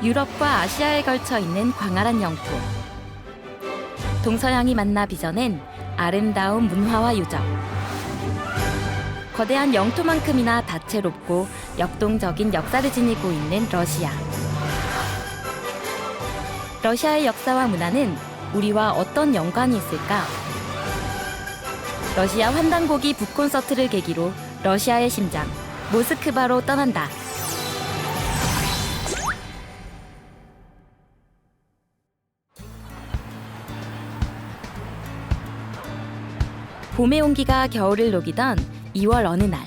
유럽과 아시아에 걸쳐 있는 광활한 영토. 동서양이 만나 빚어낸 아름다운 문화와 유적. 거대한 영토만큼이나 다채롭고 역동적인 역사를 지니고 있는 러시아. 러시아의 역사와 문화는 우리와 어떤 연관이 있을까? 러시아 환단고기 북콘서트를 계기로 러시아의 심장, 모스크바로 떠난다. 봄의 온기가 겨울을 녹이던 2월 어느 날,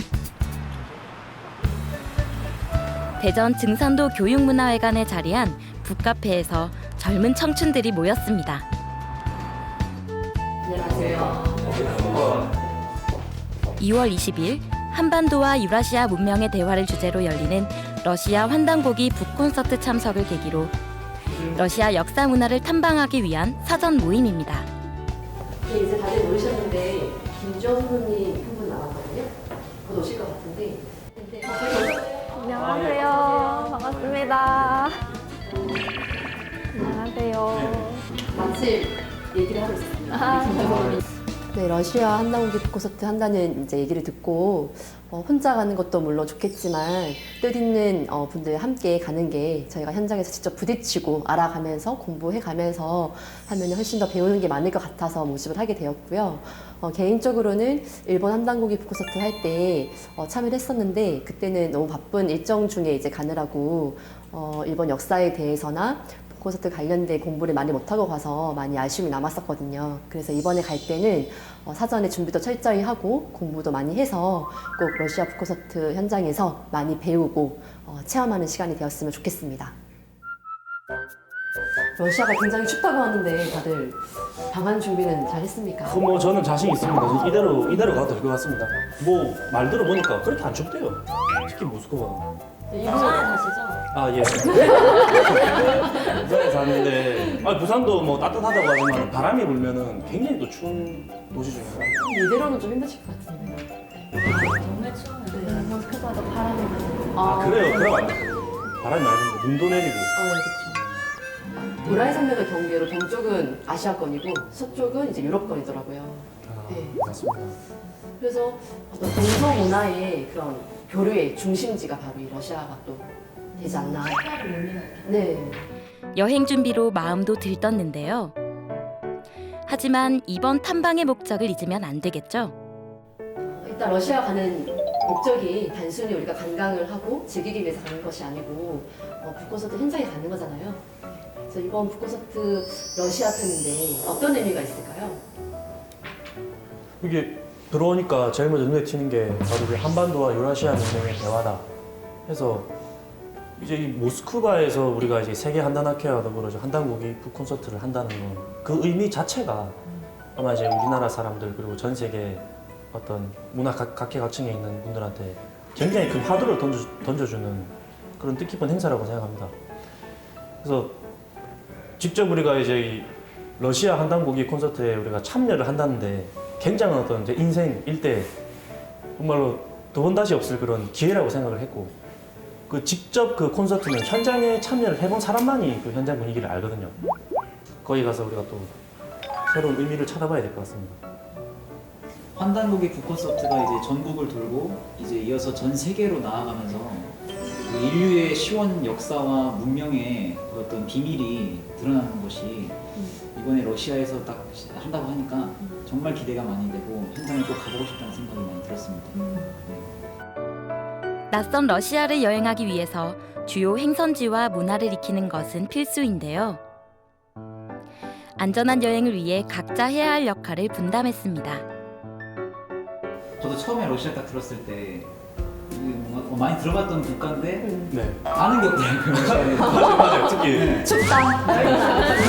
대전 증산도 교육문화회관에 자리한 북카페에서 젊은 청춘들이 모였습니다. 안녕하세요. 2월 20일 한반도와 유라시아 문명의 대화를 주제로 열리는 러시아 환단고기 북콘서트 참석을 계기로 러시아 역사 문화를 탐방하기 위한 사전 모임입니다. 네, 이제 다들 모이셨는데 김정훈님 한 분 남았거든요. 곧 오실 것 같은데. 안녕하세요. 반갑습니다. 안녕하세요. 마침 얘기를 하고 있었습니다. 네, 러시아 한단고기 북콘서트 한다는 이제 얘기를 듣고 혼자 가는 것도 물론 좋겠지만 뜻있는 분들 함께 가는 게 저희가 현장에서 직접 부딪히고 알아가면서 공부해가면서 하면 훨씬 더 배우는 게 많을 것 같아서 모집을 하게 되었고요. 개인적으로는 일본 한단고기 북콘서트 할 때 참여를 했었는데 그때는 너무 바쁜 일정 중에 이제 가느라고 일본 역사에 대해서나 콘서트 관련된 공부를 많이 못하고 가서 많이 아쉬움이 남았었거든요. 그래서 이번에 갈 때는 사전에 준비도 철저히 하고 공부도 많이 해서 꼭 러시아 북콘서트 현장에서 많이 배우고 체험하는 시간이 되었으면 좋겠습니다. 러시아가 굉장히 춥다고 하는데 다들 방한 준비는 잘 했습니까? 뭐 저는 자신 있습니다. 이대로 가도 될 것 같습니다. 뭐 말 들어보니까 그렇게 안 춥대요. 특히 모스크바. 부산에 가시죠? 아 예. 부산에 사는데 부산도 뭐 따뜻하다고 하지만 바람이 불면은 굉장히 또 추운 도시 중에 하나. 이대로는 좀 힘드실 것 같은데. 정말 추워요. 모스크바도 바람이 많이 아 그래요? 그럼 안 돼. 바람이 많이 부는데 눈도 내리고. 그렇죠. 우라이 산맥을 경계로 동쪽은 아시아권이고 서쪽은 이제 유럽권이더라고요. 네. 맞습니다. 그래서 어떤 동서 문화의 그런 교류의 중심지가 바로 이 러시아가 또 되지 않나. 네. 여행 준비로 마음도 들떴는데요. 하지만 이번 탐방의 목적을 잊으면 안 되겠죠? 일단 러시아 가는 목적이 단순히 우리가 관광을 하고 즐기기 위해서 가는 것이 아니고 북콘서트 현장에 가는 거잖아요. 그래서 이번 북콘서트 러시아 편인데 어떤 의미가 있을까요? 이게 들어오니까 제일 먼저 눈에 띄는 게 바로 그 한반도와 유라시아 문명의 대화다. 해서 이제 이 모스크바에서 우리가 이제 세계 한단학회와 더불어 한단고기 북콘서트를 한다는 건 그 의미 자체가 아마 이제 우리나라 사람들 그리고 전 세계 어떤 문화 각계각층에 있는 분들한테 굉장히 큰 화두를 던져주는 그런 뜻깊은 행사라고 생각합니다. 그래서 직접 우리가 이제 이 러시아 한단고기 콘서트에 우리가 참여를 한다는데 굉장한 어떤 이제 인생 일대 정말로 두 번 다시 없을 그런 기회라고 생각을 했고 그 직접 그 콘서트는 현장에 참여를 해본 사람만이 그 현장 분위기를 알거든요. 거기 가서 우리가 또 새로운 의미를 찾아봐야 될 것 같습니다. 환단고기 북콘서트가 이제 전국을 돌고 이제 이어서 전 세계로 나아가면서 그 인류의 시원 역사와 문명의 그 어떤 비밀이 드러나는 것이 이번에 러시아에서 딱 한다고 하니까 정말 기대가 많이 되고 현장에 꼭 가보고 싶다는 생각이 많이 들었습니다. 낯선 러시아를 여행하기 위해서 주요 행선지와 문화를 익히는 것은 필수인데요. 안전한 여행을 위해 각자 해야 할 역할을 분담했습니다. 저도 처음에 러시아 딱 들었을 때 이게 뭔가 많이 들어봤던 국가인데 네. 아는 게 없더라고요. 러시아에. 맞아요. 특히 춥다.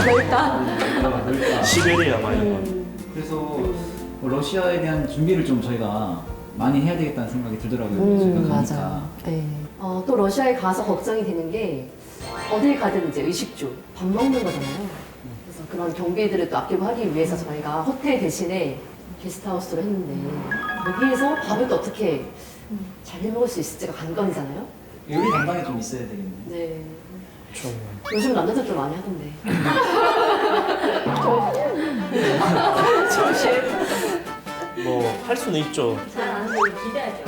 넓다. 시베리아 막 이런 거. 그래서 뭐 러시아에 대한 준비를 좀 저희가 많이 해야 되겠다는 생각이 들더라고요. 저희가 가니까. 맞아요. 네. 또 러시아에 가서 걱정이 되는 게 어딜 가든 이제 의식주, 밥 먹는 거잖아요. 그래서 그런 경비들을 또 아끼고 하기 위해서 저희가 호텔 대신에 게스트하우스로 했는데 거기에서 밥을 또 어떻게 잘 해먹을 수 있을지가 관건이잖아요. 요리 담당이 좀 있어야 되겠네. 네. 좀 요즘 남자들 좀 많이 하던데. 뭐 할 수는 있죠. 잘안 하고 기대하죠.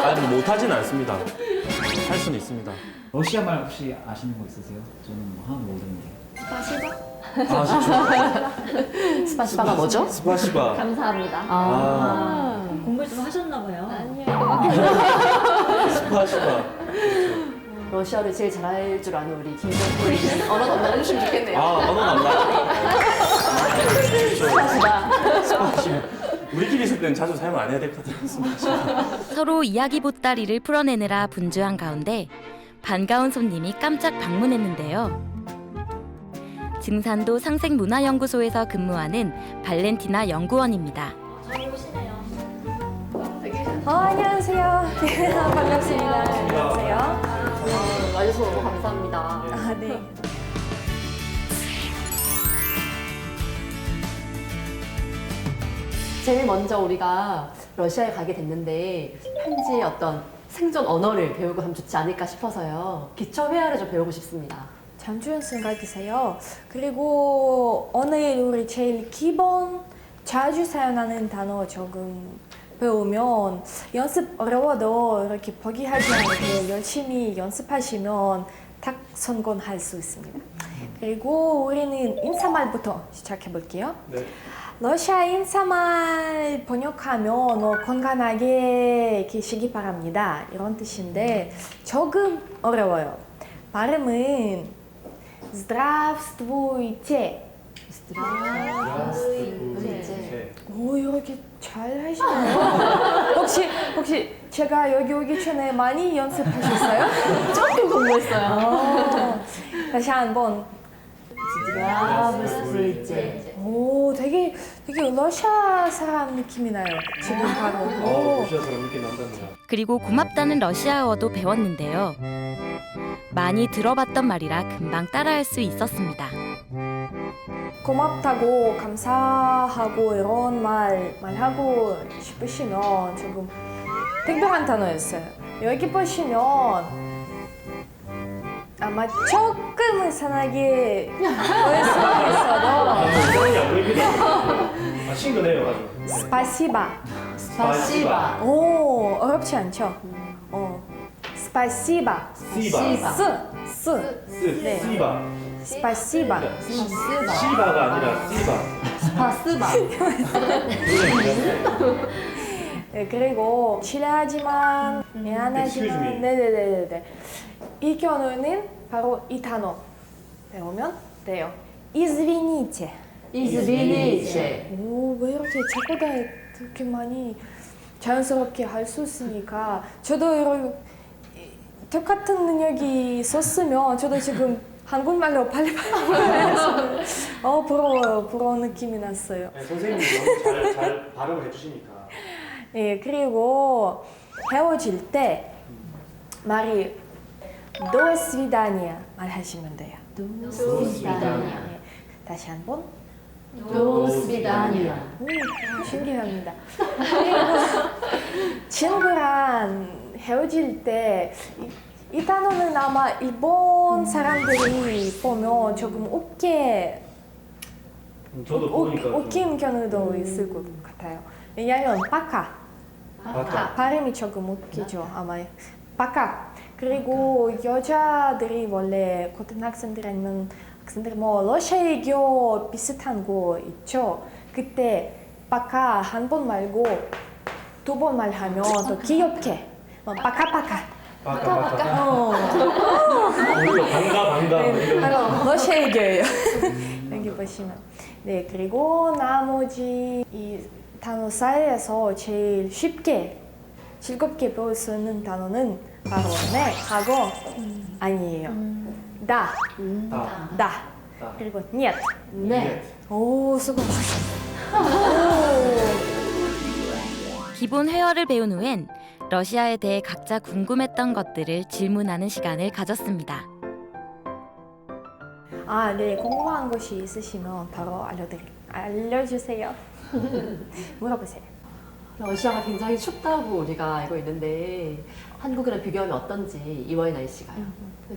아니 뭐 못하진 않습니다. 할 수는 있습니다. 러시아 말 혹시 아시는 거 있으세요? 저는 뭐 하나도 모르는데. 아 진짜 스파시바가 뭐죠? 스파시바. 감사합니다. 아 공부 좀 하셨나 봐요. 스파시바. 러시아를 제일 잘할 줄 아는 우리 김정국이 언어 담당 해주시면 좋겠네요. 아 언어 남다. 스파시바. 스파시바. 우리끼리 있을 때는 자주 사용 안 해야 될 것 같아요. 스파시바. 서로 이야기 보따리를 풀어내느라 분주한 가운데 반가운 손님이 깜짝 방문했는데요. 증산도 상생문화연구소에서 근무하는 발렌티나 연구원입니다. 잘 오시네요. 안녕하세요. 네, 반갑습니다. 안녕하세요. 와주셔서 너무 감사합니다. 아, 네. 제일 먼저 우리가 러시아에 가게 됐는데 현지의 어떤 생존 언어를 배우고 하면 좋지 않을까 싶어서요. 기초 회화를 좀 배우고 싶습니다. 참 좋은 생각이세요. 그리고 오늘 우리 제일 기본 자주 사용하는 단어 조금 배우면 연습 어려워도 이렇게 포기하지 않고 열심히 연습하시면 딱 성공할 수 있습니다. 그리고 우리는 인사말부터 시작해 볼게요. 네. 러시아 인사말 번역하면 건강하게 계시기 바랍니다. 이런 뜻인데 조금 어려워요. 발음은 Здравствуйте. 이제 오, 이렇게 잘 하시네요. 혹시 제가 여기 오기 전에 많이 연습하셨어요? 조금 공부했어요. 다시 한번. Здравствуйте. 오, 되게 러시아 사람 느낌이 나요. 지금 바로. 오. 러시아 사람 느낌 난답니다. 그리고 고맙다는 러시아어도 배웠는데요. 많이 들어봤던 말이라 금방 따라할 수 있었습니다. 고맙다고 감사하고 이런 말하고 싶으시면 조금 특별한 단어였어요. 여기 보시면 아마 조금 이상하게 보일 수 있어도 이상이 안 보입니다. 아 친근해요 아주. 스파시바. 스파시바. 오, 어렵지 않죠? 스파시바. 시바. 스. 네. 시바. 스파시바. 시바가 아니라 시바. 스파스바. 네, 그리고 실례하지만 Excuse me. 미안하지만 네네네네 이 경우는 바로 이 단어 배우면 돼요. Извините. Извините. 오, 왜 이렇게 저보다 그렇게 많이 자연스럽게 할 수 있으니까 저도 이런 똑같은 능력이 있었으면 저도 지금 한국말로 빨리빨리 해서 부러워요. 부러운 느낌이 났어요. 선생님이 잘 발음을 해주시니까. 예, 그리고 헤어질 때 말이 до свидания 말하시면 돼요. До свидания. 예, 다시 한번. До свидания. 신기합니다. 그리고 친구랑 헤어질 때 이 단어는 아마 일본 사람들이 보면 조금 저도 보니까 웃긴 경우도 있을 것 같아요. 왜냐면 바카. 발음이 조금 웃기죠 아마. 바카. 그리고 여자들이 원래 고등학생들 아니면 학생들 뭐 러시아어교 비슷한 거 있죠. 그때 바카 한 번 말고 두 번 말하면 더 귀엽게 바카바카. 바까. 오히려 반가. 네, 바로 러시아어교예요. 여기 보시면. 네, 그리고 나머지 이 단어 사이에서 제일 쉽게 즐겁게 배울 수 있는 단어는 바로 네 하고 아니에요. 다. 그리고 нет. 네. 오, 수고하셨어요. 기본 회화를 배운 후엔 러시아에 대해 각자 궁금했던 것들을 질문하는 시간을 가졌습니다. 아, 네, 궁금한 것이 있으시면 바로 알려주세요. 물어보세요. 러시아가 굉장히 춥다고 우리가 알고 있는데 한국이랑 비교하면 어떤지 이번의 날씨가요.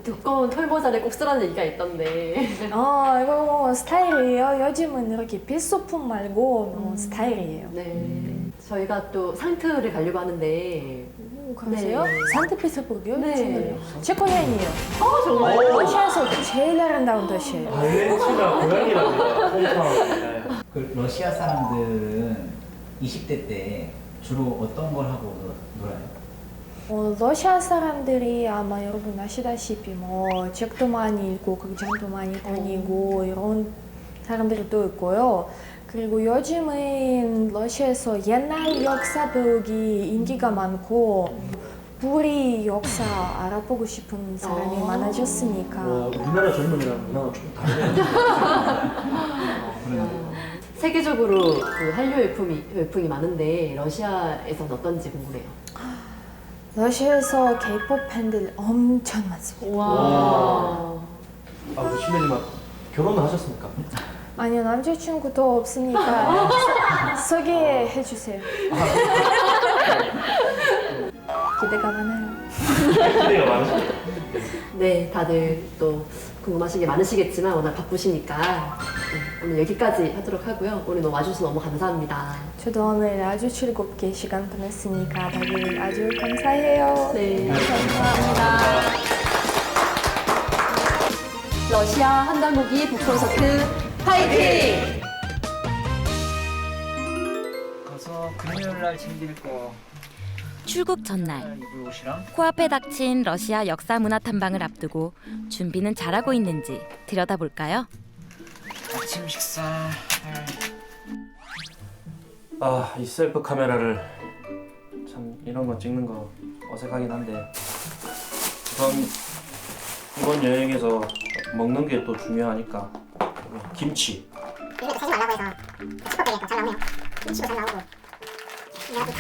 두꺼운 털모자를 꼭 쓰라는 얘기가 있던데. 이거 스타일이에요. 요즘은 이렇게 필수품 말고 스타일이에요. 네. 저희가 또 상트를 가려고 하는데. 오, 그러세요? 네. 산트페테르부르크요? 네. 제 고향이에요. 정말. 러시아에서 제일 아름다운 도시예요. 발렌티나 고향이랍니다. 홈타운. 네. 그 러시아 사람들은 20대 때 주로 어떤 걸 하고 놀아요? 러시아 사람들이 아마 여러분 아시다시피 뭐 책도 많이 읽고 극장도 많이 다니고 이런 사람들이 또 있고요. 그리고 요즘은 러시아에서 옛날 역사북이 인기가 많고 우리 역사 알아보고 싶은 사람이 많아졌으니까 우리나라 젊은이랑 문화가 좀 다르네요. 세계적으로 그 한류 열풍이 많은데 러시아에서는 어떤지 궁금해요. 러시아에서 K-pop 팬들 엄청 많습니다. 와. 우리 실례지만 결혼은 하셨습니까? 아니요, 남자친구도 없으니까 소개해 주세요. 기대가 많아요. 기대가 많으시죠? 네, 다들 또 궁금하신 게 많으시겠지만 워낙 바쁘시니까 오늘 여기까지 하도록 하고요. 오늘 와주셔서 너무 감사합니다. 저도 오늘 아주 즐겁게 시간 보냈으니까 다들 아주 감사해요. 네. 감사합니다. 러시아 한단국이 북콘서트 파이팅! 가서 금요일 날 챙길 거 출국 전날 입을 옷이랑 코앞에 닥친 러시아 역사 문화 탐방을 앞두고 준비는 잘하고 있는지 들여다볼까요? 아침 식사 이 셀프 카메라를 참 이런 거 찍는 거 어색하긴 한데 이번 여행에서 먹는 게 또 중요하니까 김치. 요즘에 또 사지 말라고 해서 슈퍼백에 잘 나오네요. 김치도 잘 나오고 내가 또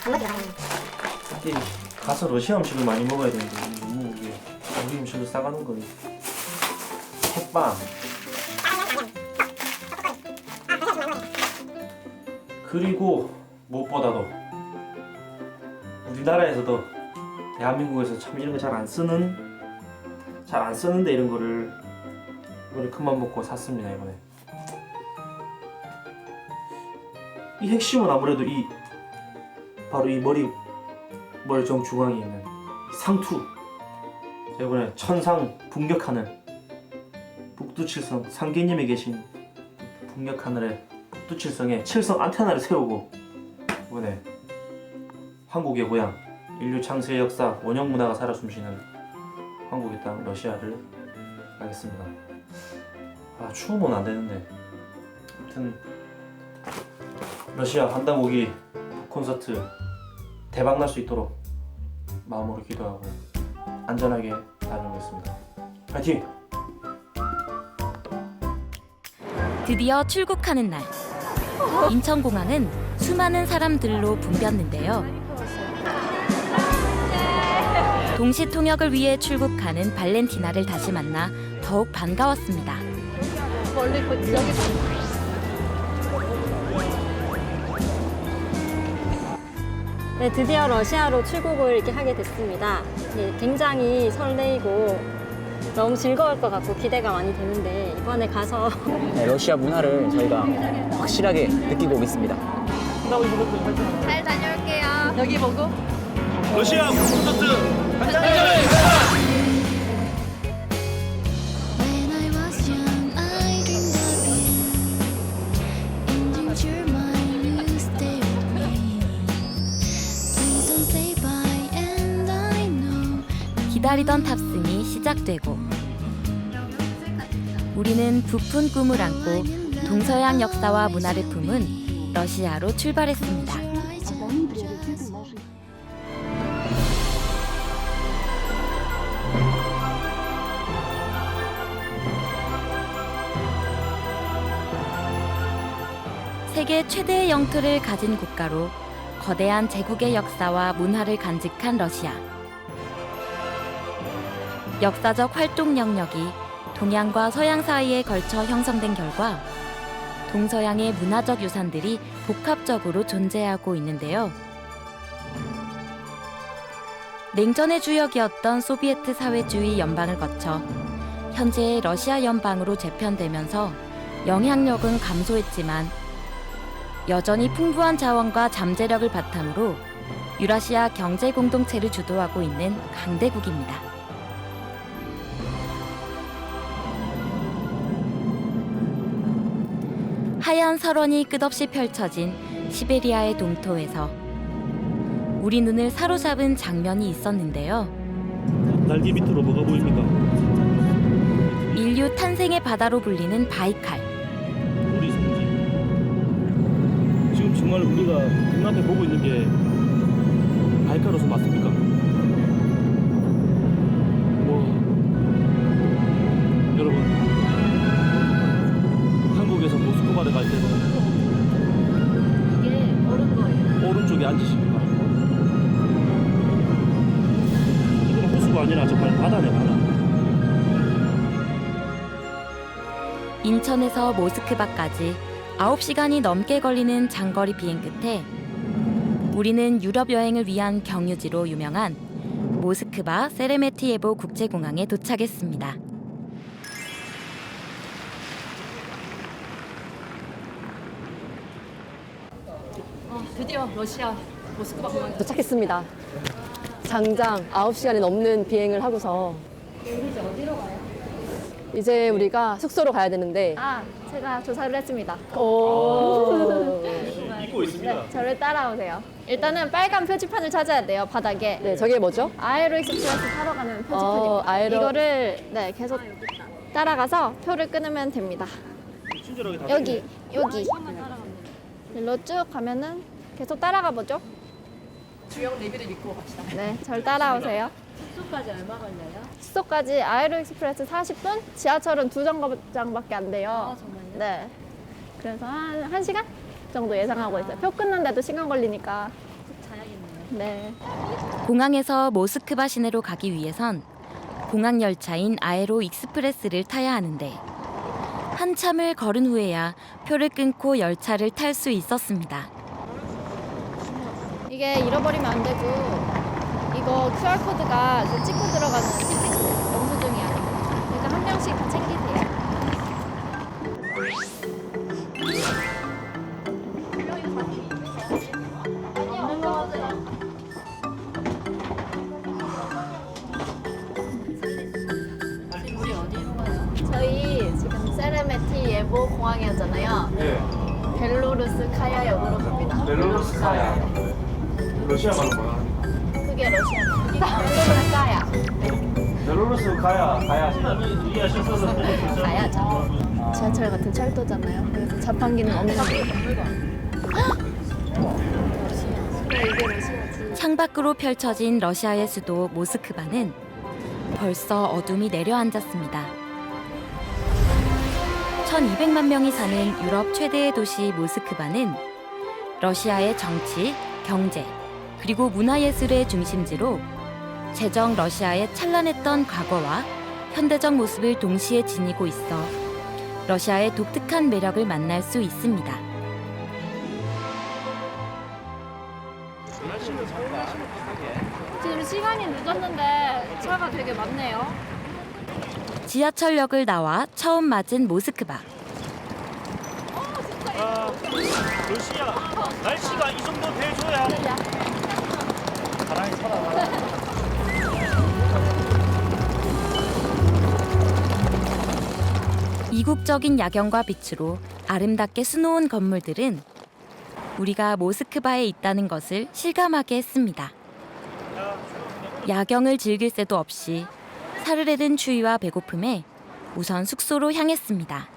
단무지가 많이 특히 가서 러시아 음식을 많이 먹어야 되는데 너무 이게 우리 음식을 싸가는 거예요. 핵빵. 그리고 무엇보다도 우리나라에서도 대한민국에서 참 이런 거 잘 안 쓰는데 이런 거를 이번에 큰맘 먹고 샀습니다. 이번에 이 핵심은 아무래도 바로 이 머리 정중앙에 있는 상투. 제가 이번에 천상 북녘하늘 북두칠성 상계님에 계신 북녘하늘에 북두칠성에 칠성 안테나를 세우고 이번에 한국의 고향 인류 창세의 역사 원형 문화가 살아 숨쉬는 한국의 땅 러시아를 가겠습니다. 추우면 안 되는데 아무튼 러시아 한단고기 콘서트 대박 날 수 있도록 마음으로 기도하고 안전하게 다녀오겠습니다. 파이팅! 드디어 출국하는 날. 인천공항은 수많은 사람들로 붐볐는데요. 동시 통역을 위해 출국하는 발렌티나를 다시 만나 더욱 반가웠습니다. 네, 드디어 러시아로 출국을 이렇게 하게 됐습니다. 네, 굉장히 설레이고 너무 즐거울 것 같고 기대가 많이 되는데 이번에 가서 네, 러시아 문화를 저희가 확실하게 느끼고 오겠습니다. 잘 다녀올게요. 여기 보고. 러시아 콘서트 When I was young, I dreamed of you. Indeed, you're mine, you stay with me. Please don't say bye, and I know. 기다리던 탑승이 시작되고 우리는 부푼 꿈을 안고 동서양 역사와 문화를 품은 러시아로 출발했습니다. 세계 최대의 영토를 가진 국가로 거대한 제국의 역사와 문화를 간직한 러시아. 역사적 활동 영역이 동양과 서양 사이에 걸쳐 형성된 결과 동서양의 문화적 유산들이 복합적으로 존재하고 있는데요. 냉전의 주역이었던 소비에트 사회주의 연방을 거쳐 현재의 러시아 연방으로 재편되면서 영향력은 감소했지만 여전히 풍부한 자원과 잠재력을 바탕으로 유라시아 경제 공동체를 주도하고 있는 강대국입니다. 하얀 설원이 끝없이 펼쳐진 시베리아의 동토에서 우리 눈을 사로잡은 장면이 있었는데요. 날개 밑으로 뭐가 보입니까? 인류 탄생의 바다로 불리는 바이칼. 우리 성지. 지금 정말 우리가 눈앞에 보고 있는 게 바이칼호수 맞습니까? 여러분, 한국에서 모스크바를 갈 때도 이게 얼은 거예요. 오른쪽에 앉으십니까? 이건 호수가 아니라 정말 바다네, 바다. 인천에서 모스크바까지 9시간이 넘게 걸리는 장거리 비행 끝에 우리는 유럽 여행을 위한 경유지로 유명한 모스크바 세레메티예보 국제공항에 도착했습니다. 드디어 러시아 모스크바 공항에 도착했습니다. 장장 9시간이 넘는 비행을 하고서 이제 어디로 가요? 이제 우리가 숙소로 가야 되는데 아, 제가 조사를 했습니다. 잊고 있습니다. 네, 저를 따라오세요. 일단은 빨간 표지판을 찾아야 돼요, 바닥에. 네, 저게 뭐죠? 아에로 익스프레스 타러 가는 표지판입니다. 이거를 계속 따라가서 표를 끊으면 됩니다. 친절하게 다 여기. 일로 쭉 가면은 계속 따라가 보죠. 주영 내비를 믿고 갑시다. 네, 절 따라오세요. 숙소까지 얼마 걸려요? 숙소까지 아에로 익스프레스 40분, 지하철은 2정거장밖에 안 돼요. 정말요? 네. 그래서 한 1시간 정도 예상하고 있어요. 표 끊는데도 시간 걸리니까. 자야겠네요. 네. 공항에서 모스크바 시내로 가기 위해선 공항 열차인 아에로 익스프레스를 타야 하는데 한참을 걸은 후에야 표를 끊고 열차를 탈 수 있었습니다. 이게 잃어버리면 안 되고 이거 QR코드가 찍고 들어가는 영수증이 아니에요. 그러니까 한 명씩 다 챙기세요. 우리 어디로 가요? 저희 지금 세레메티 예보 공항이었잖아요. 벨로루스 카야역으로 갑니다. 벨로루스 카야. 러시아 말로 뭐야? 그게 러시아. 벨로루스 카야. 벨로루스 가야지. 이해하셨어서 가야죠. 지하철 같은 철도잖아요. 그래서 자판기는 없는 거예요. 그래, 이게 러시아지. 창밖으로 펼쳐진 러시아의 수도 모스크바는 벌써 어둠이 내려앉았습니다. 1200만 명이 사는 유럽 최대의 도시 모스크바는 러시아의 정치, 경제, 그리고 문화예술의 중심지로 제정 러시아의 찬란했던 과거와 현대적 모습을 동시에 지니고 있어 러시아의 독특한 매력을 만날 수 있습니다. 지금 시간이 늦었는데 차가 되게 많네요. 지하철역을 나와 처음 맞은 모스크바. 러시아 날씨가 이 정도 돼줘야 사랑이 살아나. 이국적인 야경과 빛으로 아름답게 수놓은 건물들은 우리가 모스크바에 있다는 것을 실감하게 했습니다. 야경을 즐길 새도 없이 사르르는 추위와 배고픔에 우선 숙소로 향했습니다.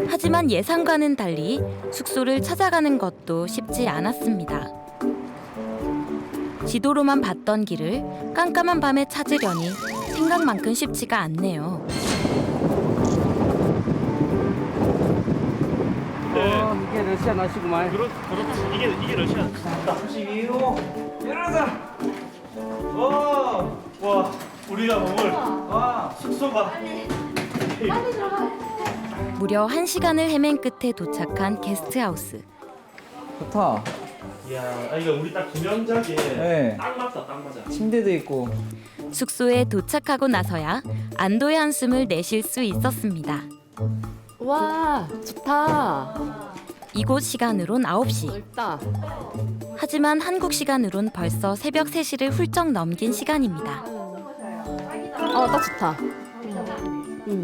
하지만 예상과는 달리 숙소를 찾아가는 것도 쉽지 않았습니다. 지도로만 봤던 길을 깜깜한 밤에 찾으려니 생각만큼 쉽지가 않네요. 이게 러시아 날씨구만. 그렇지. 이게 러시아. 32호 일어나자. 와, 우리가 머물 숙소가. 무려 1시간을 헤맨 끝에 도착한 게스트하우스. 좋다. 이야, 이거 우리 딱 2명 자기에 네. 딱 맞다, 딱 맞아. 침대도 있고. 숙소에 도착하고 나서야 안도의 한숨을 내쉴 수 있었습니다. 와, 좋다. 이곳 시간으론 9시. 넓다. 하지만 한국 시간으론 벌써 새벽 3시를 훌쩍 넘긴 시간입니다. 딱 좋다.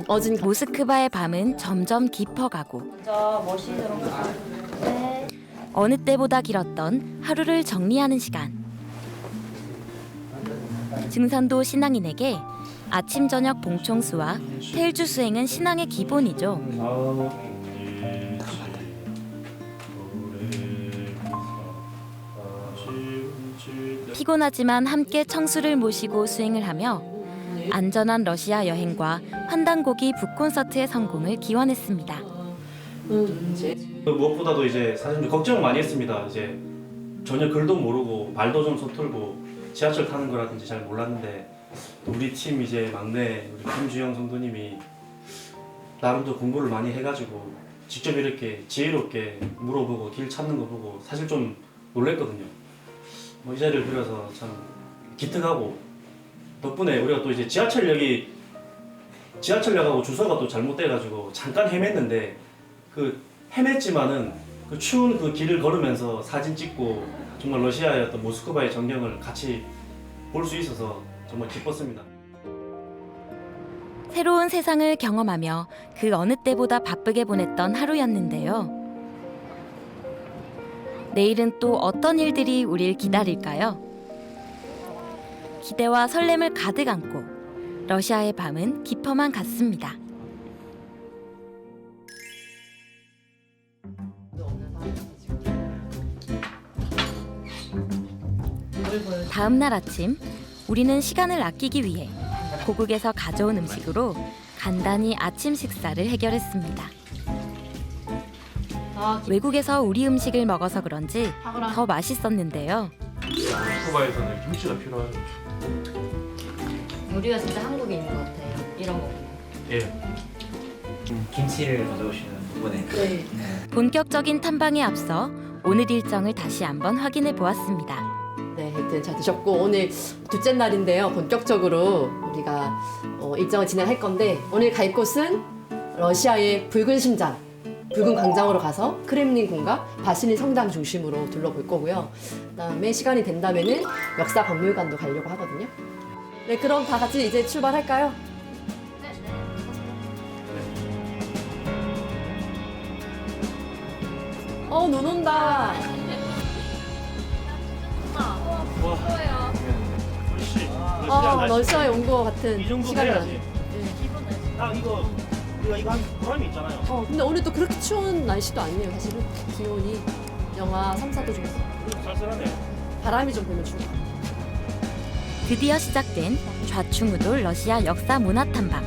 어진 모스크바의 밤은 점점 깊어가고 어느 때보다 길었던 하루를 정리하는 시간. 증산도 신앙인에게 아침 저녁 봉총수와 테일주 수행은 신앙의 기본이죠. 피곤하지만 함께 청수를 모시고 수행을 하며 안전한 러시아 여행과 환단고기 북콘서트의 성공을 기원했습니다. 무엇보다도 이제 사실 좀 걱정을 많이 했습니다. 이제 전혀 글도 모르고 말도 좀 서툴고 지하철 타는 거라든지 잘 몰랐는데 우리 팀 이제 막내 우리 김주영 성도님이 나름도 공부를 많이 해가지고 직접 이렇게 지혜롭게 물어보고 길 찾는 거 보고 사실 좀 놀랬거든요. 뭐 이 자리를 빌어서 참 기특하고 덕분에 우리가 또 이제 지하철역하고 주소가 또 잘못돼가지고 잠깐 헤맸는데 그 헤맸지만은 그 추운 그 길을 걸으면서 사진 찍고 정말 러시아의 어떤 모스크바의 전경을 같이 볼 수 있어서 정말 기뻤습니다. 새로운 세상을 경험하며 그 어느 때보다 바쁘게 보냈던 하루였는데요. 내일은 또 어떤 일들이 우릴 기다릴까요? 기대와 설렘을 가득 안고 러시아의 밤은 깊어만 갔습니다. 다음 날 아침, 우리는 시간을 아끼기 위해 고국에서 가져온 음식으로 간단히 아침 식사를 해결했습니다. 외국에서 우리 음식을 먹어서 그런지 더 맛있었는데요. 모스크바에서는 김치가 필요하죠. 우리가 진짜 한국에 있는 것 같아요. 이런 거. 예. 김치를 가져오시는 부분에. 본격적인 탐방에 앞서 오늘 일정을 다시 한번 확인해 보았습니다. 네, 하여튼 잘 드셨고 오늘 둘째 날인데요. 본격적으로 우리가 일정을 진행할 건데 오늘 갈 곳은 러시아의 붉은 심장, 붉은 광장으로 가서 크렘린 궁과 바실린 성당 중심으로 둘러볼 거고요. 그다음에 시간이 된다면은 역사 박물관도 가려고 하거든요. 네, 그럼 다 같이 이제 출발할까요? 눈 온다. 러시아에 온 거 같은 이 정도 시간이 돼야지. 나네. 딱 이거 한 보람이 있잖아요. 근데 오늘 또 그렇게 추운 날씨도 아니에요. 사실은 기온이 영하 3, 4도 정도. 쌀쌀하네. 바람이 좀 불면 추워. 드디어 시작된 좌충우돌 러시아 역사 문화 탐방.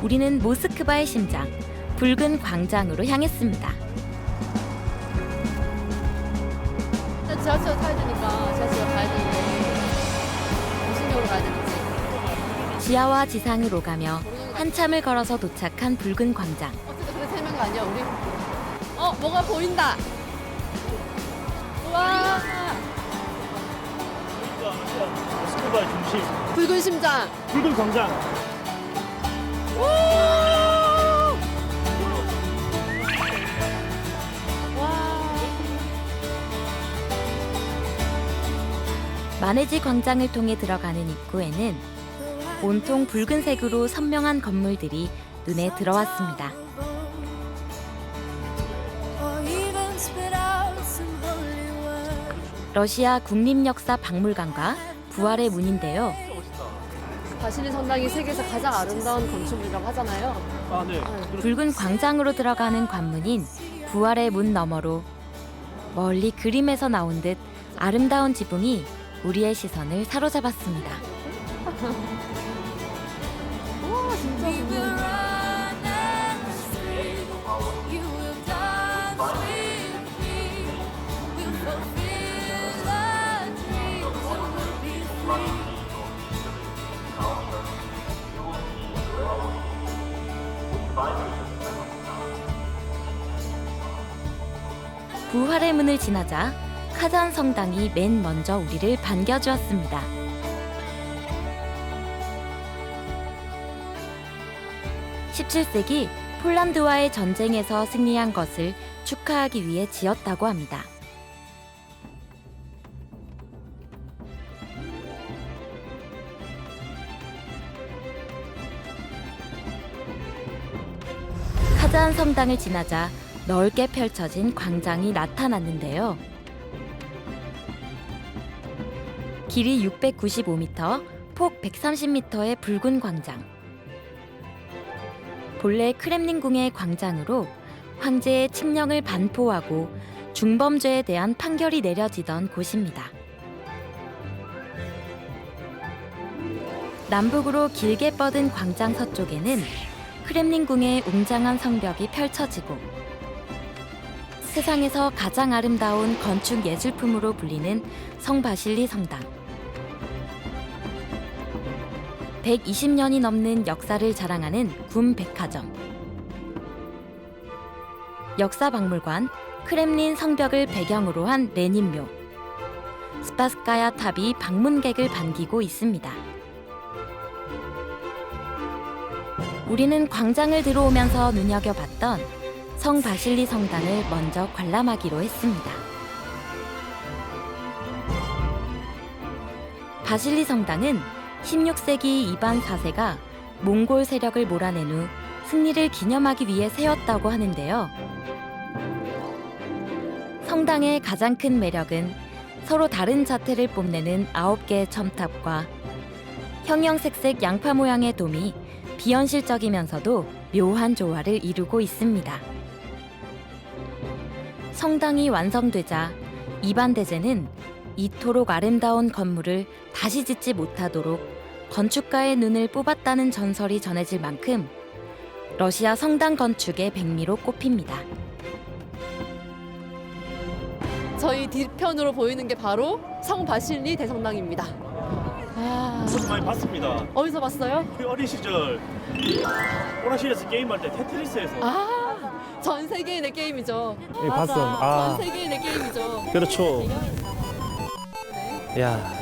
우리는 모스크바의 심장, 붉은 광장으로 향했습니다. 지하철 타야 되니까 지하철 가야 되는데 무슨 역으로 가야 되는지. 지하와 지상을 오가며 한참을 걸어서 도착한 붉은 광장. 어쨌든 그래 세면 거 아니야 우리? 뭐가 보인다. 우와. 모스크바의 중심, 붉은 심장. 붉은 광장. 마네지 광장을 통해 들어가는 입구에는 온통 붉은색으로 선명한 건물들이 눈에 들어왔습니다. 러시아 국립역사박물관과 부활의 문인데요. 바실린 성당이 세계에서 가장 아름다운 건축물이라고 하잖아요. 아, 네. 붉은 광장으로 들어가는 관문인 부활의 문 너머로 멀리 그림에서 나온 듯 아름다운 지붕이 우리의 시선을 사로잡았습니다. 와 진짜. 부활의 문을 지나자 카잔 성당이 맨 먼저 우리를 반겨주었습니다. (17세기) 폴란드와의 전쟁에서 승리한 것을 축하하기 위해 지었다고 합니다. 카잔 성당을 지나자 넓게 펼쳐진 광장이 나타났는데요. 길이 695m, 폭 130m의 붉은 광장. 본래 크렘린궁의 광장으로 황제의 칙령을 반포하고 중범죄에 대한 판결이 내려지던 곳입니다. 남북으로 길게 뻗은 광장 서쪽에는 크렘린궁의 웅장한 성벽이 펼쳐지고 세상에서 가장 아름다운 건축 예술품으로 불리는 성바실리 성당. 120년이 넘는 역사를 자랑하는 군 백화점. 역사박물관, 크렘린 성벽을 배경으로 한 레닌묘. 스파스카야 탑이 방문객을 반기고 있습니다. 우리는 광장을 들어오면서 눈여겨봤던 성바실리 성당을 먼저 관람하기로 했습니다. 바실리 성당은 16세기 이반 4세가 몽골 세력을 몰아낸 후 승리를 기념하기 위해 세웠다고 하는데요. 성당의 가장 큰 매력은 서로 다른 자태를 뽐내는 9개의 첨탑과 형형색색 양파 모양의 돔이 비현실적이면서도 묘한 조화를 이루고 있습니다. 성당이 완성되자 이반 대제는 이토록 아름다운 건물을 다시 짓지 못하도록 건축가의 눈을 뽑았다는 전설이 전해질 만큼 러시아 성당 건축의 백미로 꼽힙니다. 저희 뒤편으로 보이는 게 바로 성바실리 대성당입니다. 저도 많이 봤습니다. 어디서 봤어요? 그 어린 시절 오락실에서 게임할 때 테트리스에서. 전 세계인의 게임이죠. 예, 봤어. 전 세계인의 게임이죠. 그렇죠. 야.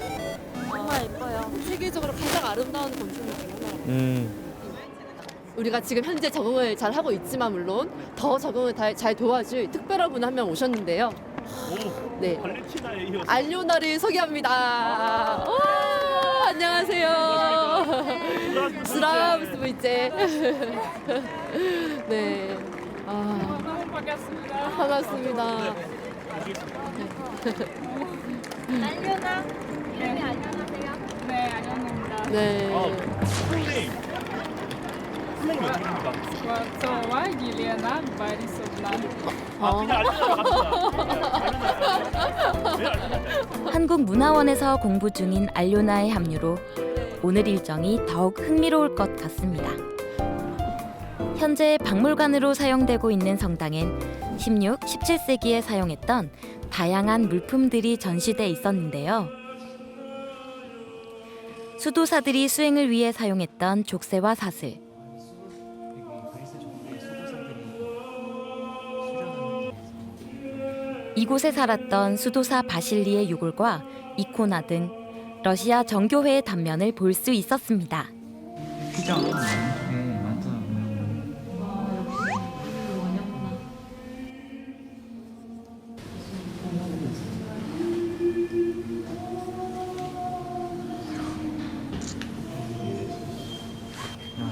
정말 예뻐요. 세계적으로 가장 아름다운 건축물 중 하나라고. 우리가 지금 현재 적응을 잘 하고 있지만 물론 더 적응을 잘 도와줄 특별한 분 한 명 오셨는데요. 네, 발렌티나에 이어서. 알료나를 소개합니다. 오, 안녕하세요. 스라브스부이제. 네. 너무 반갑습니다. 반갑습니다. 알려나? 이름이 알려나세요? 네, 알려나입니다. 네. 선생님. 선생님 어떻게 됩니까? 저와 릴리아나 바리소브나. 그냥 알려나 한국문화원에서 공부 중인 알료나의 합류로 오늘 일정이 더욱 흥미로울 것 같습니다. 현재 박물관으로 사용되고 있는 성당엔 16, 17세기에 사용했던 다양한 물품들이 전시돼 있었는데요. 수도사들이 수행을 위해 사용했던 족쇄와 사슬, 이곳에 살았던 수도사 바실리의 유골과 이코나 등 러시아 정교회의 단면을 볼 수 있었습니다. 휘장 많다.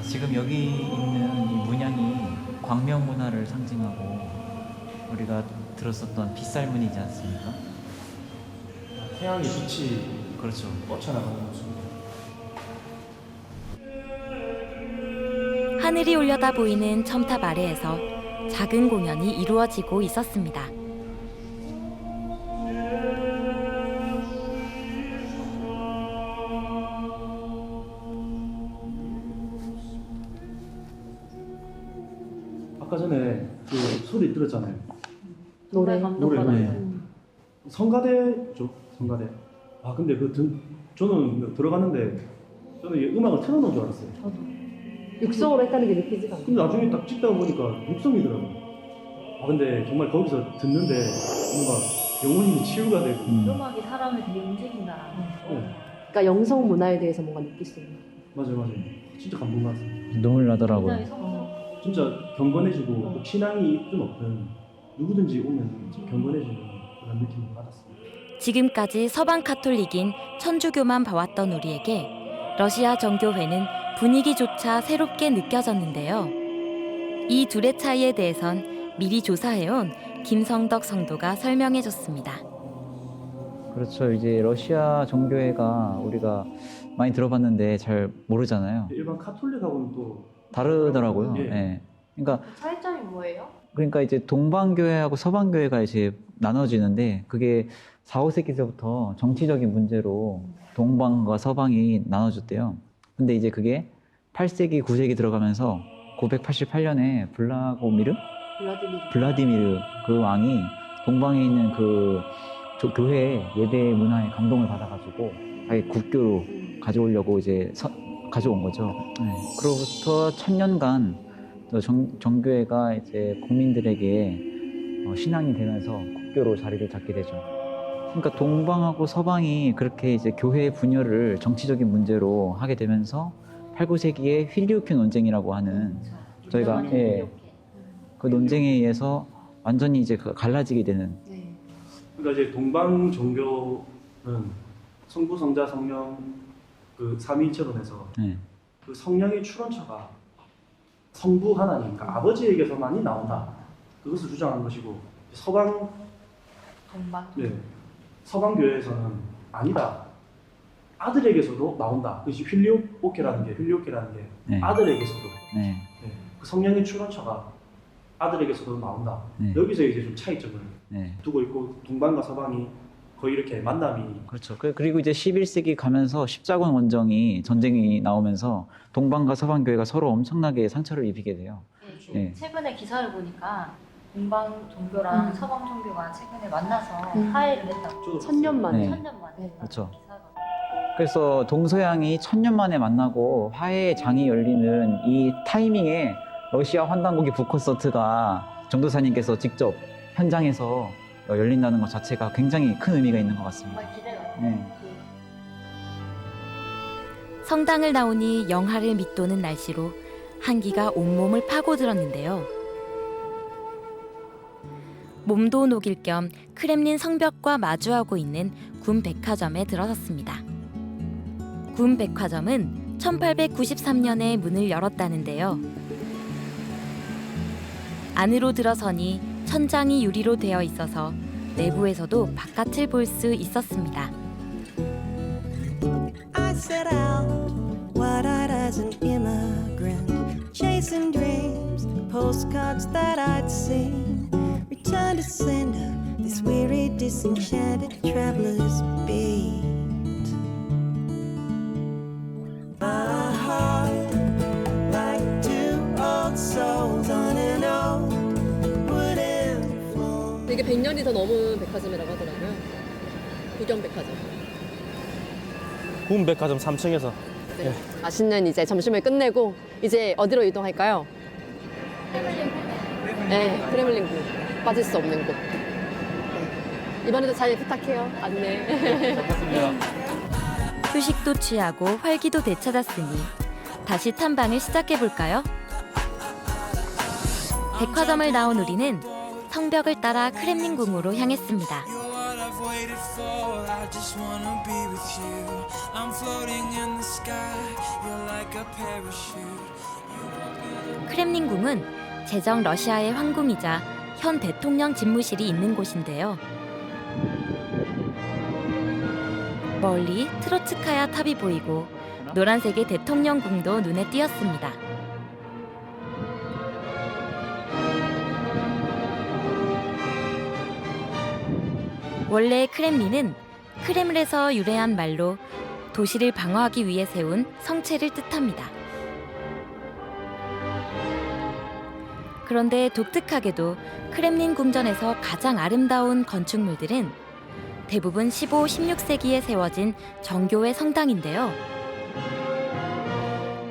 지금 여기 있는 이 문양이 광명 문화를 상징하고 우리가 들었었던 빗살문이지 않습니까? 태양의 빛이 그렇죠. 뻗쳐나가는 모습. 하늘이 올려다 보이는 첨탑 아래에서 작은 공연이 이루어지고 있었습니다. 아까 전에 그 소리 들었잖아요. 노래. 성가대죠, 성가대. 근데 저는 들어갔는데 저는 이 음악을 틀어놓은 줄 알았어요. 육성으로 했다는 게 느끼지가 않아요. 근데 나중에 딱 찍다가 보니까 육성이더라고요. 근데 정말 거기서 듣는데 뭔가 영혼이 치유가 되고. 음악이 사람을 되게 움직인다라는 거. 그러니까 영성 문화에 대해서 뭔가 느낄 수 있는. 맞아요. 진짜 감동받았어요. 눈물 나더라고요. 진짜 경건해지고 꼭 신앙이 있든 없든 누구든지 오면 경건해지는 그런 느낌을 받았습니다. 지금까지 서방 카톨릭인 천주교만 봐왔던 우리에게 러시아 정교회는 분위기조차 새롭게 느껴졌는데요. 이 둘의 차이에 대해선 미리 조사해온 김성덕 성도가 설명해줬습니다. 그렇죠. 이제 러시아 정교회가 우리가 많이 들어봤는데 잘 모르잖아요. 일반 카톨릭하고는 또 다르더라고요. 예. 예. 그러니까 차이점이 뭐예요? 그러니까 이제 동방교회하고 서방교회가 이제 나눠지는데 그게 4, 5세기서부터 정치적인 문제로 동방과 서방이 나눠졌대요. 근데 이제 그게 8세기, 9세기 들어가면서 988년에 블라디미르 그 왕이 동방에 있는 그 교회 예배 문화에 감동을 받아가지고 자기 국교로 가져오려고 이제 가져온 거죠. 네. 그로부터 1000년간 정교회가 이제 국민들에게 신앙이 되면서 국교로 자리를 잡게 되죠. 그러니까 동방하고 서방이 그렇게 이제 교회 분열을 정치적인 문제로 하게 되면서 8, 9세기에 휠리오큐 논쟁이라고 하는 저희가 그 논쟁에 의해서 완전히 이제 갈라지게 되는. 그러니까 이제 동방 종교는 성부, 성자, 성령 그 삼위일체론에서 그 성령의 출원처가 성부 하나님, 그러니까 아버지에게서만이 나온다. 그것을 주장하는 것이고 서방 교회에서는 아니다. 아들에게서도 나온다. 그것이 휠리오케라는 게 아들에게서도 그 성령의 출원처가 아들에게서도 나온다. 여기서 이제 좀 차이점을 두고 있고 동방과 서방이 거의 이렇게 만남이 그렇죠. 그리고 이제 11세기 가면서 십자군 원정이 전쟁이 나오면서 동방과 서방 교회가 서로 엄청나게 상처를 입히게 돼요. 네. 최근에 기사를 보니까 동방 종교랑 서방 종교가 최근에 만나서 화해를 했다고. 1000년 만에. 1000년 만에. 그렇죠. 그래서 동서양이 1000년 만에 만나고 화해의 장이 열리는 이 타이밍에 러시아 환단고기 북콘서트가 전도사님께서 직접 현장에서 열린다는 것 자체가 굉장히 큰 의미가 있는 것 같습니다. 성당을 나오니 영하를 밑도는 날씨로 한기가 온몸을 파고들었는데요. 몸도 녹일 겸 크렘린 성벽과 마주하고 있는 군 백화점에 들어섰습니다. 군 백화점은 1893년에 문을 열었다는데요. 안으로 들어서니 천장이 유리로 되어 있어서 내부에서도 바깥을 볼 수 있었습니다. I set out wide-eyed as an immigrant, chasing dreams, postcards that I'd seen. Return to sender, this weary, disenchanted traveler's beat. My heart, like two old souls on an old wooden floor. 되게 100년이 더 넘은 백화점이라고 하더라고요. 구경 백화점. 군 백화점 3층에서 맛있는 이제 점심을 끝내고 이제 어디로 이동할까요? 크렘린궁. 빠질 수 없는 곳. 이번에도 잘 부탁해요. 안내. 휴식도 취하고 활기도 되찾았으니 다시 탐방을 시작해볼까요? 백화점을 나온 우리는 성벽을 따라 크렘린궁으로 향했습니다. 크렘린궁은 제정 러시아의 황궁이자 현 대통령 집무실이 있는 곳인데요. 멀리 트로츠카야 탑이 보이고 노란색의 대통령궁도 눈에 띄었습니다. 원래 크렘린은 크렘을에서 유래한 말로 도시를 방어하기 위해 세운 성체를 뜻합니다. 그런데 독특하게도 크렘린 궁전에서 가장 아름다운 건축물들은 대부분 15, 16세기에 세워진 정교회 성당인데요.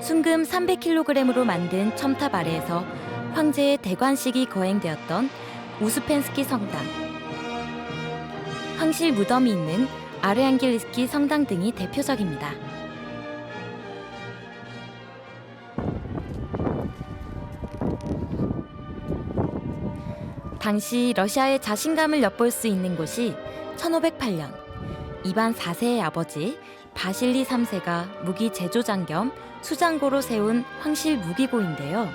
순금 300kg으로 만든 첨탑 아래에서 황제의 대관식이 거행되었던 우스펜스키 성당, 황실 무덤이 있는 아르앙겔리스키 성당 등이 대표적입니다. 당시 러시아의 자신감을 엿볼 수 있는 곳이 1508년 이반 4세의 아버지 바실리 3세가 무기 제조장 겸 수장고로 세운 황실 무기고인데요.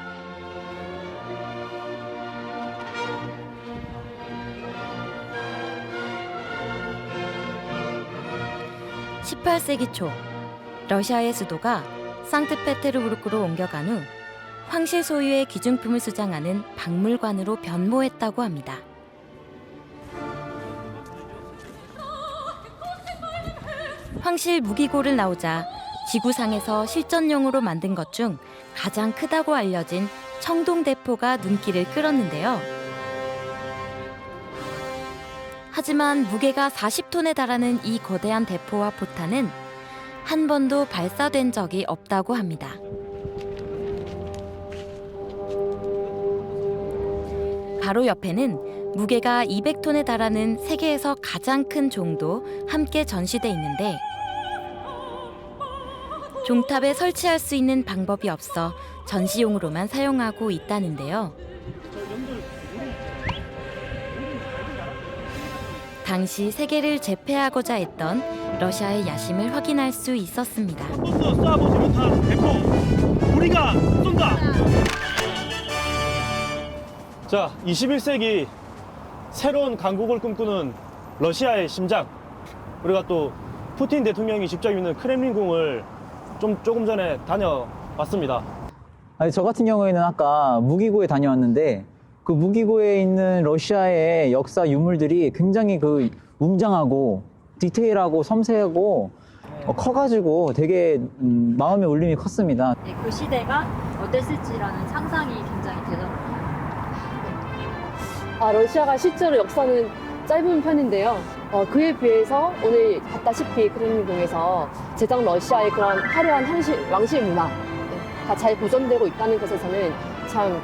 18세기 초 러시아의 수도가 상트페테르부르크로 옮겨간 후 황실 소유의 기중품을 수장하는 박물관으로 변모했다고 합니다. 황실 무기고를 나오자 지구상에서 실전용으로 만든 것 중 가장 크다고 알려진 청동대포가 눈길을 끌었는데요. 하지만 무게가 40톤에 달하는 이 거대한 대포와 포탄은 한 번도 발사된 적이 없다고 합니다. 바로 옆에는 무게가 200톤에 달하는 세계에서 가장 큰 종도 함께 전시돼 있는데 종탑에 설치할 수 있는 방법이 없어 전시용으로만 사용하고 있다는데요. 당시 세계를 제패하고자 했던 러시아의 야심을 확인할 수 있었습니다. 쏴보지 못한 대포, 우리가 쏜다! 자, 21세기 새로운 강국을 꿈꾸는 러시아의 심장, 우리가 또 푸틴 대통령이 직접 있는 크렘린궁을 조금 전에 다녀왔습니다. 아니, 저 같은 경우에는 아까 무기고에 다녀왔는데 그 무기고에 있는 러시아의 역사 유물들이 굉장히 그 웅장하고 디테일하고 섬세하고 커가지고 되게 마음의 울림이 컸습니다. 그 시대가 어땠을지라는 상상이 굉장히 되더라고요. 러시아가 실제로 역사는 짧은 편인데요. 그에 비해서 오늘 봤다시피 크렘린궁에서 제정 러시아의 그런 화려한 왕실 문화가 잘 보존되고 있다는 것에서는 참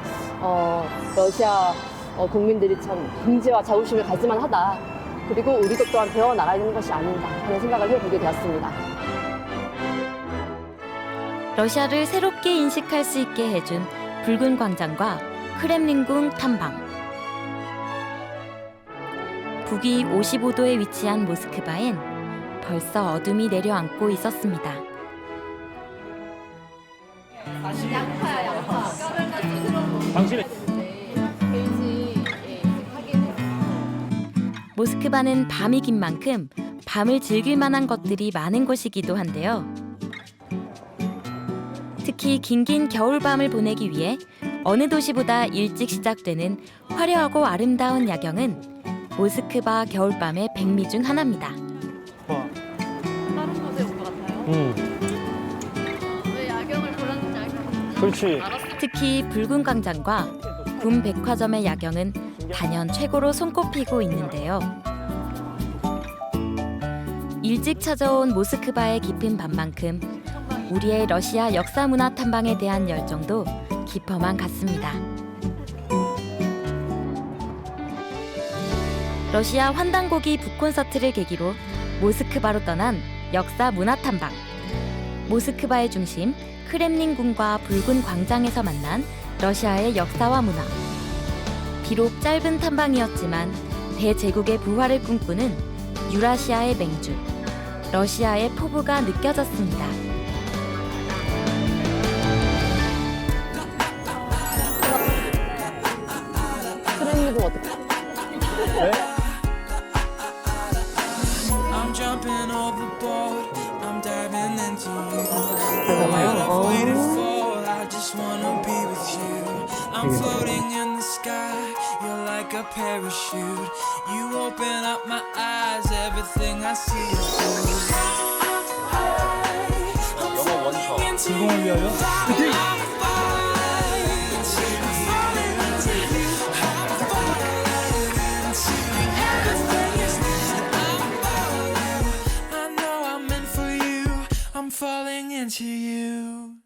러시아 국민들이 참 긍지와 자부심을 가질만 하다. 그리고 우리도 또한 배워나가야 되는 것이 아닌가 하는 생각을 해보게 되었습니다. 러시아를 새롭게 인식할 수 있게 해준 붉은 광장과 크렘린궁 탐방. 북위 55도에 위치한 모스크바엔 벌써 어둠이 내려앉고 있었습니다. 양파야, 양파. 당신의 모스크바는 밤이 긴 만큼 밤을 즐길 만한 것들이 많은 곳이기도 한데요. 특히 긴긴 겨울밤을 보내기 위해 어느 도시보다 일찍 시작되는 화려하고 아름다운 야경은 모스크바 겨울밤의 백미 중 하나입니다. 다른 곳에 온 것 같아요. 왜 야경을 보라는지 알 것 같아요. 그렇지. 특히 붉은 광장과 군 백화점의 야경은 단연 최고로 손꼽히고 있는데요. 일찍 찾아온 모스크바의 깊은 밤만큼 우리의 러시아 역사 문화 탐방에 대한 열정도 깊어만 갔습니다. 러시아 환단고기 북콘서트를 계기로 모스크바로 떠난 역사 문화 탐방. 모스크바의 중심 크렘린궁과 붉은 광장에서 만난 러시아의 역사와 문화. 비록 짧은 탐방이었지만 대제국의 부활을 꿈꾸는 유라시아의 맹주, 러시아의 포부가 느껴졌습니다. 크렘린궁 어떻게? 네? I'm jumping overboard. I'm diving into you. What I've waited for, I just wanna be with you. I'm floating in the sky. You're like a parachute. You open up my eyes. Everything I see is blue. I'm falling into you. I'm falling into you. I'm falling into you. Everything is I'm falling into you.